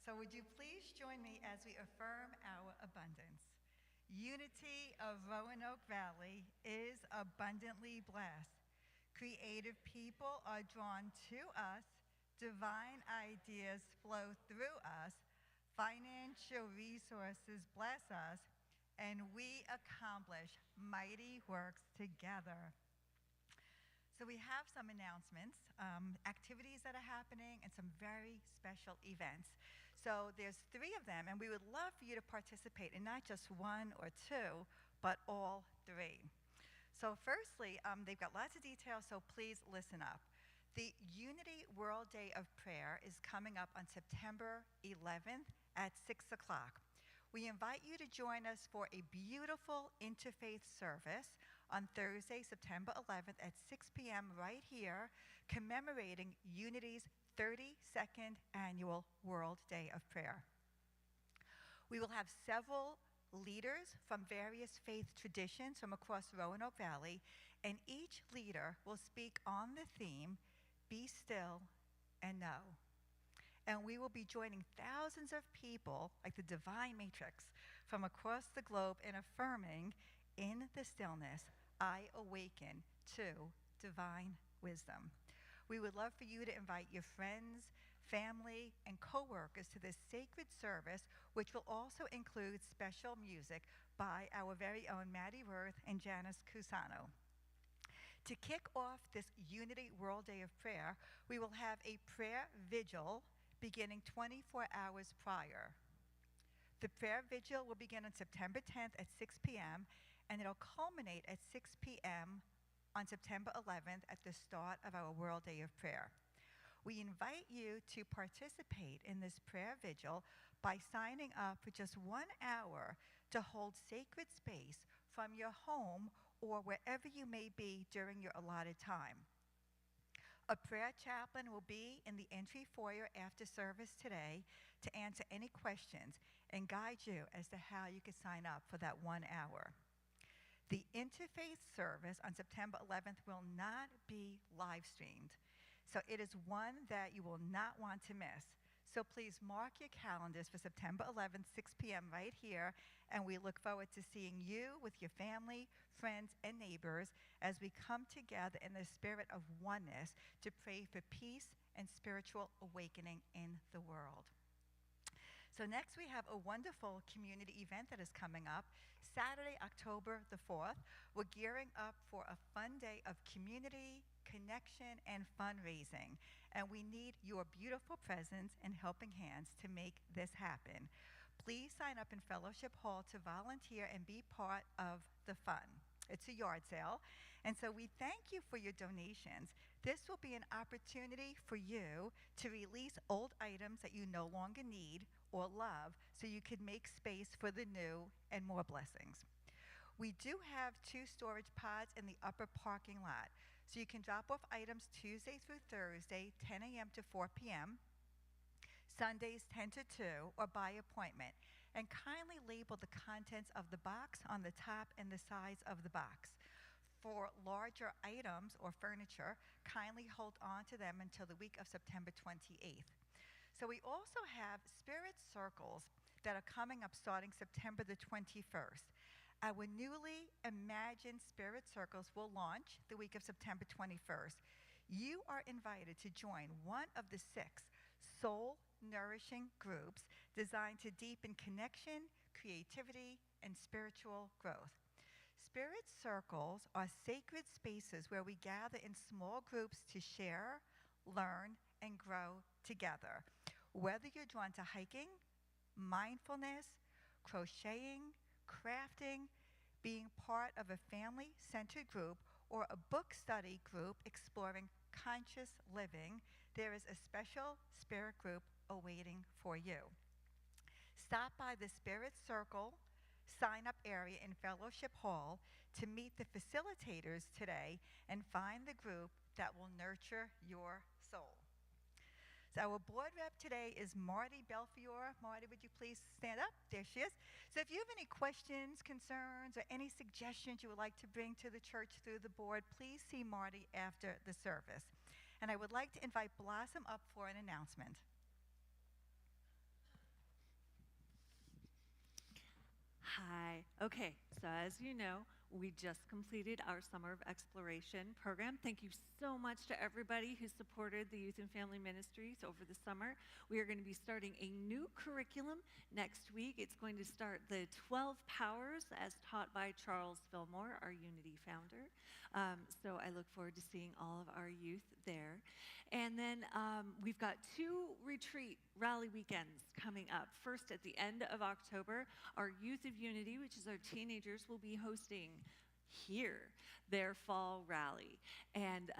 So would you please join me as we affirm our abundance? Unity of Roanoke Valley is abundantly blessed. Creative people are drawn to us. Divine ideas flow through us. Financial resources bless us. And we accomplish mighty works together. So we have some announcements, activities that are happening, and some very special events. So there's 3 of them, and we would love for you to participate in not just 1 or 2, but all 3. So firstly, they've got lots of details, so please listen up. The Unity World Day of Prayer is coming up on September 11th at 6 o'clock. We invite you to join us for a beautiful interfaith service on Thursday, September 11th at 6 p.m. right here, commemorating Unity's 32nd Annual World Day of Prayer. We will have several leaders from various faith traditions from across Roanoke Valley, and each leader will speak on the theme, Be Still and Know. And we will be joining thousands of people, like the Divine Matrix, from across the globe in affirming, in the stillness, I awaken to divine wisdom. We would love for you to invite your friends, family, and coworkers to this sacred service, which will also include special music by our very own Maddie Worth and Janice Cusano. To kick off this Unity World Day of Prayer, we will have a prayer vigil beginning 24 hours prior. The prayer vigil will begin on September 10th at 6 p.m., and it'll culminate at 6 p.m. on September 11th at the start of our World Day of Prayer. We invite you to participate in this prayer vigil by signing up for just 1 hour to hold sacred space from your home or wherever you may be during your allotted time. A prayer chaplain will be in the entry foyer after service today to answer any questions and guide you as to how you can sign up for that 1 hour. The interfaith service on September 11th will not be live streamed, so it is one that you will not want to miss. So please mark your calendars for September 11th, 6 p.m. right here, and we look forward to seeing you with your family, friends, and neighbors as we come together in the spirit of oneness to pray for peace and spiritual awakening in the world. So next we have a wonderful community event that is coming up. Saturday, October the 4th, we're gearing up for a fun day of community, connection, and fundraising. And we need your beautiful presence and helping hands to make this happen. Please sign up in Fellowship Hall to volunteer and be part of the fun. It's a yard sale, and so we thank you for your donations. This will be an opportunity for you to release old items that you no longer need or love so you can make space for the new and more blessings. We do have 2 storage pods in the upper parking lot, so you can drop off items Tuesday through Thursday, 10 a.m. to 4 p.m., Sundays 10 to 2, or by appointment, and kindly label the contents of the box on the top and the sides of the box. For larger items or furniture, kindly hold on to them until the week of September 28th. So we also have spirit circles that are coming up starting September the 21st. Our newly imagined Spirit Circles will launch the week of September 21st. You are invited to join one of the 6 soul-nourishing groups designed to deepen connection, creativity, and spiritual growth. Spirit Circles are sacred spaces where we gather in small groups to share, learn, and grow together. Whether you're drawn to hiking, mindfulness, crocheting, crafting, being part of a family-centered group, or a book study group exploring conscious living, there is a special spirit group awaiting for you. Stop by the Spirit Circle sign-up area in Fellowship Hall to meet the facilitators today and find the group that will nurture your soul. So our board rep today is Marty Belfiore. Marty, would you please stand up? There she is. So if you have any questions, concerns, or any suggestions you would like to bring to the church through the board, please see Marty after the service. And I would like to invite Blossom up for an announcement. Hi. Okay, so as you know, we just completed our Summer of Exploration program. Thank you so much to everybody who supported the Youth and Family Ministries over the summer. We are going to be starting a new curriculum next week. It's going to start the 12 Powers as taught by Charles Fillmore, our Unity founder. So I look forward to seeing all of our youth there. And then we've got 2 retreat rally weekends coming up. First, at the end of October, our Youth of Unity, which is our teenagers, will be hosting here their fall rally. And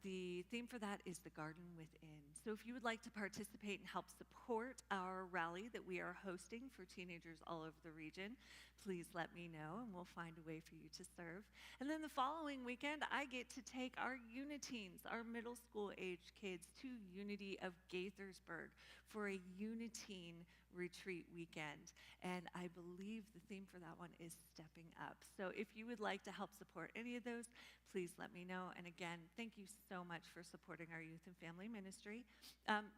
the theme for that is the Garden Within. So if you would like to participate and help support our rally that we are hosting for teenagers all over the region, please let me know and we'll find a way for you to serve. And then the following weekend, I get to take our Uniteens, our middle school age kids, to Unity of Gaithersburg for a Uniteen retreat weekend. And I believe the theme for that one is Stepping Up. So if you would like to help support any of those, please let me know. And again, thank you so much for supporting our youth and family ministry.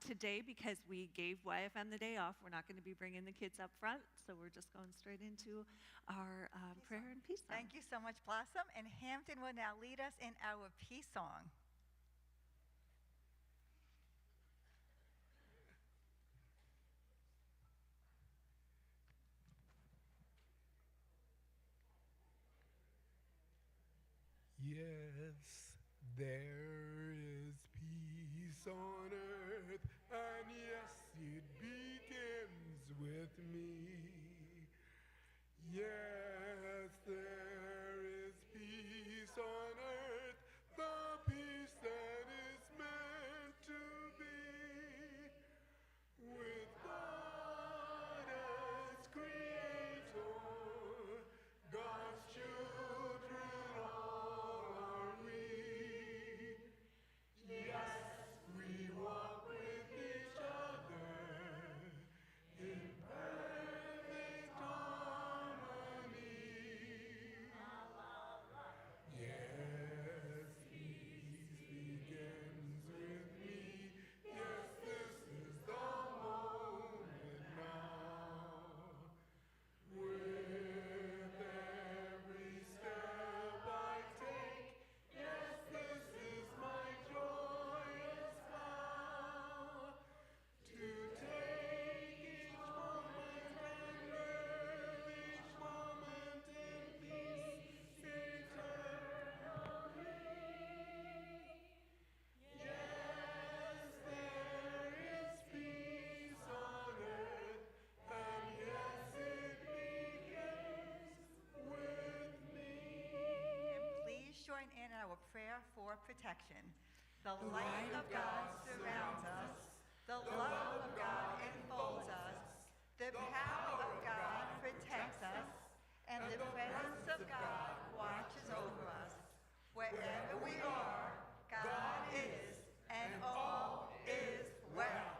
Today, because we gave YFM the day off, we're not going to be bringing the kids up front, so we're just going straight into our prayer and peace song. Thank you so much, Blossom. And Hampton will now lead us in our peace song. Yes, there is peace on earth, and yes, it begins with me. Yes, there is peace on earth, the peace that is meant to be. With God as creator, God's children all are we. Yes, we walk with each other in perfect harmony. Yes, peace begins with me. Yes, this is the moment now. With every step I take, yes, this is my joyous vow. To take each moment and live each moment in peace eternally. Yes, there is peace on earth, and yes, it begins with me. And please join in our prayer for protection. The light of God surrounds us. The love of God enfolds us. The power of God protects us. And the presence of God watches over us. Wherever we are, God is, and all is well.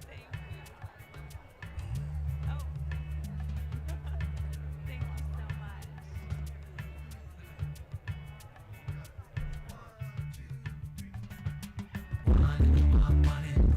Thank you. Oh. Thank you so much. my money.